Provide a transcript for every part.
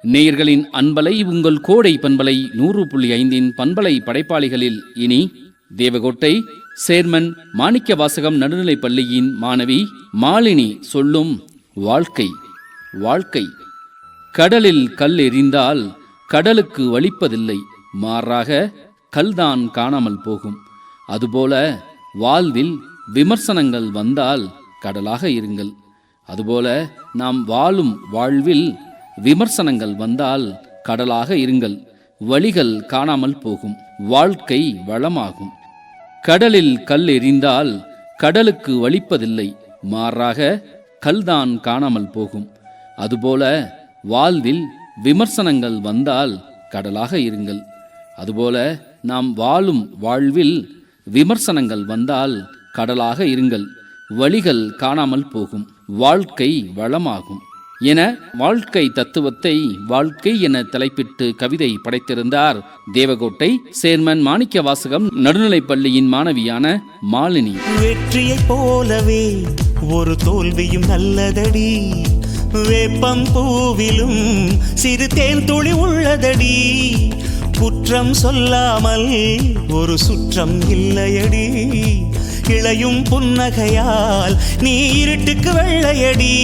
நேயர்களின் அன்பலை உங்கள் கோடை பண்பலை 100.5 பண்பலை படைப்பாளிகளில் இனி தேவகோட்டை சேர்மன் மாணிக்க வாசகம் நடுநிலைப் பள்ளியின் மாணவி மாலினி சொல்லும் வாழ்க்கை. வாழ்க்கை கடலில் கல் எறிந்தால் கடலுக்கு வலிப்பதில்லை, மாறாக கல்தான் காணாமல் போகும். அதுபோல வாழ்வில் விமர்சனங்கள் வந்தால் கடலாக இருங்கள். அதுபோல நாம் வாழும் வாழ்வில் விமர்சனங்கள் வந்தால் கடலாக இருங்கள். வழிகள் காணாமல் போகும், வாழ்க்கை வளமாகும். கடலில் கல் எறிந்தால் கடலுக்கு வலிப்பதில்லை, மாறாக கல்தான் காணாமல் போகும். அதுபோல வாழ்வில் விமர்சனங்கள் வந்தால் கடலாக இருங்கள். அதுபோல நாம் வாழும் வாழ்வில் விமர்சனங்கள் வந்தால் கடலாக இருங்கள். வழிகள் காணாமல் போகும், வாழ்க்கை வளமாகும் என வாழ்க்கை தத்துவத்தை வாழ்க்கை என தலைப்பிட்டு கவிதை படைத்திருந்தார் தேவகோட்டை சேர்மன் மாணிக்க வாசகம் நடுநிலைப் பள்ளியின் மாணவியான மாலினி. வெற்றியை போலவே ஒரு தோல்வியும் நல்லதடி, வேப்பம் பூவிலும் சிறு தேன் துளி உள்ளதடி, குற்றம் சொல்லாமல் ஒரு சுற்றம் இல்லையடி, இளையும் புன்னகையால் நீ இருட்டுக்கு வெள்ளையடி,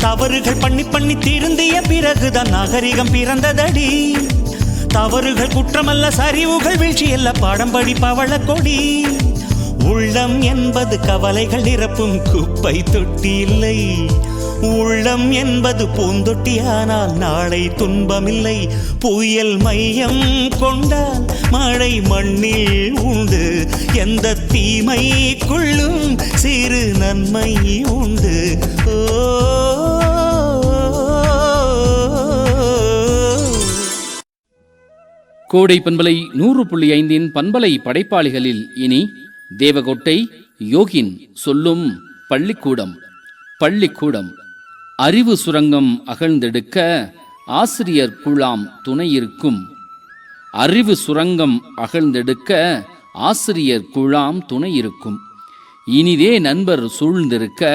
தவறுகள் பண்ணி திருந்திய பிறகுதான் நாகரிகம் பிறந்ததடி, தவறுகள் குற்றமல்ல சரிவுகள் வீழ்ச்சியல்ல பாடம்படி பவள கொடி, உள்ளம் என்பது கவலைகள் நிரப்பும் குப்பை தொட்டி இல்லை, உள்ளம் என்பது பூந்தொட்டியானால் நாளை துன்பமில்லை, புயல் மையம் கொண்டால் மழை மண்ணில் உண்டு, எந்த தீமைக்குள்ளும் சிறு நன்மை உண்டு. கோடை பண்பலை 100.5 பண்பலை படைப்பாளிகளில் இனி தேவகோட்டை யோகின் சொல்லும் பள்ளிக்கூடம். பள்ளிக்கூடம் அறிவு சுரங்கம் அகழ்ந்தெடுக்க ஆசிரியர் குழாம் துணை இருக்கும். அறிவு சுரங்கம் அகழ்ந்தெடுக்க ஆசிரியர் குழாம் துணை இருக்கும். இனிதே நண்பர் சூழ்ந்திருக்க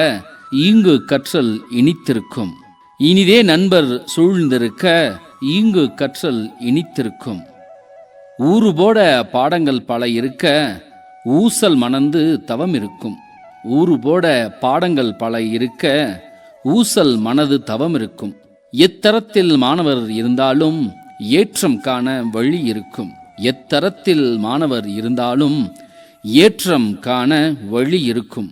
ஈங்கு கற்றல் இனித்திருக்கும். இனிதே நண்பர் சூழ்ந்திருக்க ஈங்கு கற்றல் இனித்திருக்கும். ஊறுபோட பாடங்கள் பல இருக்க ஊசல் மணந்து தவம் இருக்கும். ஊறுபோட பாடங்கள் பல இருக்க ஊசல் மனது தவம் இருக்கும். எத்தரத்தில் மாணவர் இருந்தாலும் ஏற்றம் காண வழி இருக்கும். எத்தரத்தில் மாணவர் இருந்தாலும் ஏற்றம் காண வழி இருக்கும்.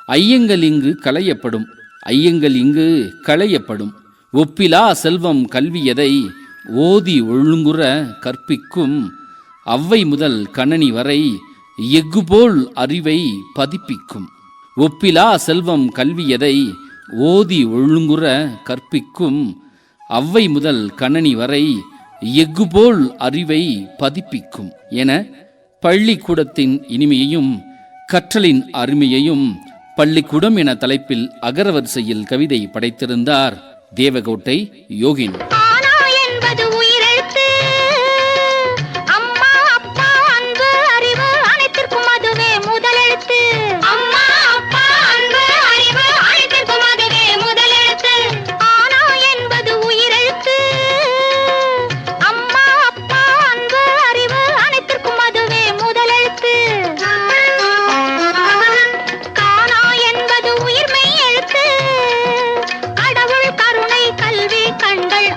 ஐயங்கள் இங்கு களையப்படும், ஐயங்கள் இங்கு களையப்படும். ஒப்பிலா செல்வம் கல்வியதை ஓதி ஒழுங்குற கற்பிக்கும். அவ்வை முதல் கணனி வரை எஃகுபோல் அறிவை பதிப்பிக்கும். ஒப்பிலா செல்வம் கல்வியதை ஓதி ஒழுங்குற கற்பிக்கும். அவ்வை முதல் கணனி வரை எஃகுபோல் அறிவை பதிப்பிக்கும் என பள்ளிக்கூடத்தின் இனிமையையும் கற்றலின் அருமையையும் பள்ளிக்கூடம் என தலைப்பில் அகரவரிசையில் கவிதை படைத்திருந்தார் தேவகோட்டை யோகின். கண்கள்